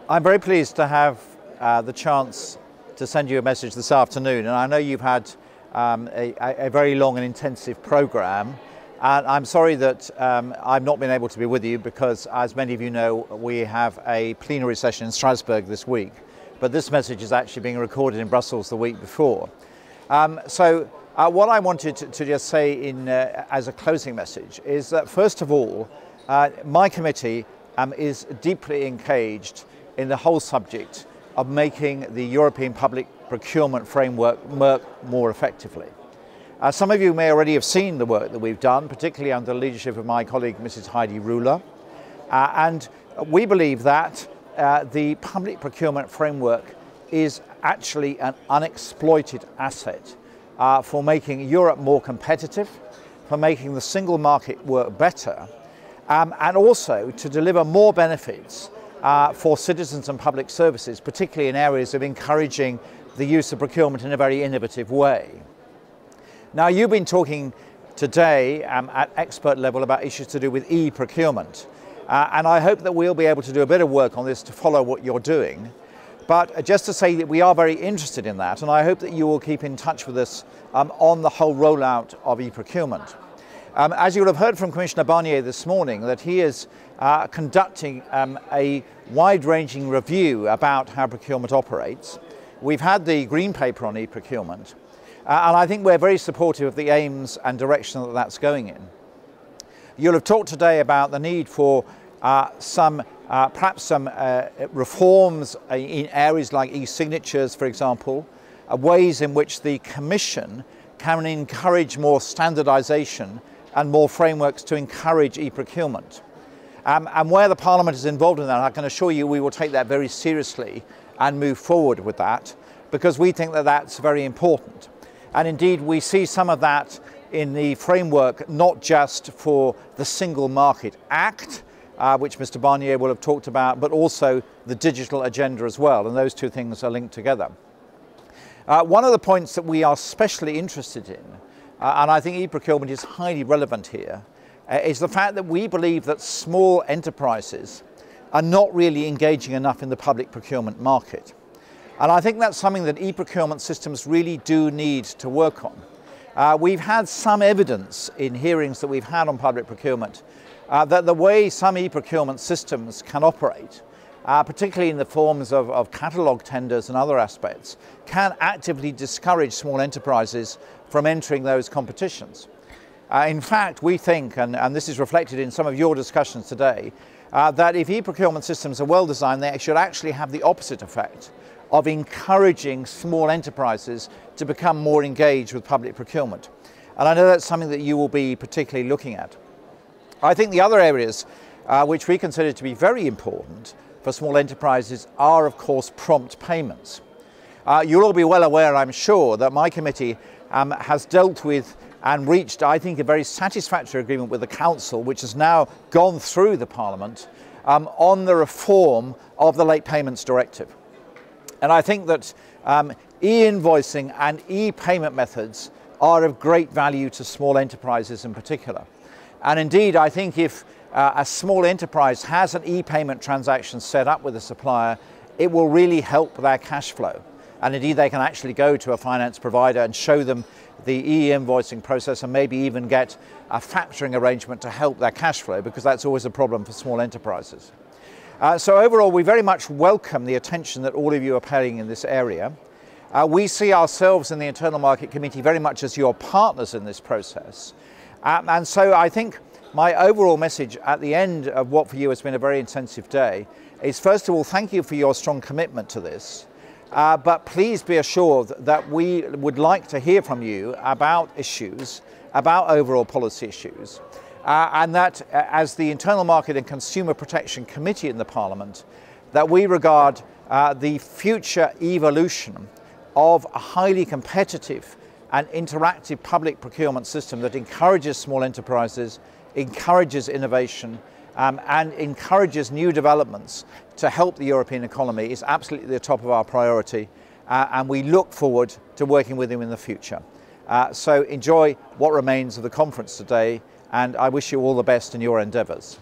I'm very pleased to have the chance to send you a message this afternoon, and I know you've had a very long and intensive programme, and I'm sorry that I've not been able to be with you because, as many of you know, we have a plenary session in Strasbourg this week, but this message is actually being recorded in Brussels the week before. What I wanted to just say as a closing message is that, first of all, my committee is deeply engaged in the whole subject of making the European public procurement framework work more effectively. Some of you may already have seen the work that we've done, particularly under the leadership of my colleague Mrs. Heidi Rühle, and we believe that the public procurement framework is actually an unexploited asset for making Europe more competitive, for making the single market work better, and also to deliver more benefits for citizens and public services, particularly in areas of encouraging the use of procurement in a very innovative way. Now, you've been talking today at expert level about issues to do with e-procurement, and I hope that we'll be able to do a bit of work on this to follow what you're doing. But just to say that we are very interested in that, and I hope that you will keep in touch with us on the whole rollout of e-procurement. As you will have heard from Commissioner Barnier this morning, that he is conducting a wide-ranging review about how procurement operates. We've had the green paper on e-procurement, and I think we're very supportive of the aims and direction that that's going in. You'll have talked today about the need for perhaps some reforms in areas like e-signatures, for example, ways in which the Commission can encourage more standardisation and more frameworks to encourage e-procurement. And where the Parliament is involved in that, I can assure you we will take that very seriously and move forward with that, because we think that that's very important. And indeed, we see some of that in the framework, not just for the Single Market Act, which Mr. Barnier will have talked about, but also the digital agenda as well, and those two things are linked together. One of the points that we are especially interested in, and I think e-procurement is highly relevant here, is the fact that we believe that small enterprises are not really engaging enough in the public procurement market. And I think that's something that e-procurement systems really do need to work on. We've had some evidence in hearings that we've had on public procurement that the way some e-procurement systems can operate, particularly in the forms of catalogue tenders and other aspects, can actively discourage small enterprises from entering those competitions. In fact, we think, and this is reflected in some of your discussions today, that if e-procurement systems are well designed, they should actually have the opposite effect of encouraging small enterprises to become more engaged with public procurement. And I know that's something that you will be particularly looking at. I think the other areas which we consider to be very important for small enterprises are, of course, prompt payments. You'll all be well aware, I'm sure, that my committee has dealt with and reached, I think, a very satisfactory agreement with the Council, which has now gone through the Parliament, on the reform of the Late Payments Directive. And I think that e-invoicing and e-payment methods are of great value to small enterprises in particular. And indeed, I think if a small enterprise has an e-payment transaction set up with a supplier, it will really help their cash flow. And indeed, they can actually go to a finance provider and show them the e-invoicing process and maybe even get a factoring arrangement to help their cash flow, because that's always a problem for small enterprises. So overall, we very much welcome the attention that all of you are paying in this area. We see ourselves in the Internal Market Committee very much as your partners in this process. And so I think my overall message at the end of what for you has been a very intensive day is, first of all, thank you for your strong commitment to this. But please be assured that we would like to hear from you about issues, about overall policy issues, and that as the Internal Market and Consumer Protection Committee in the Parliament, that we regard the future evolution of a highly competitive and interactive public procurement system that encourages small enterprises, encourages innovation, and encourages new developments to help the European economy is absolutely the top of our priority, and we look forward to working with you in the future. So enjoy what remains of the conference today, and I wish you all the best in your endeavours.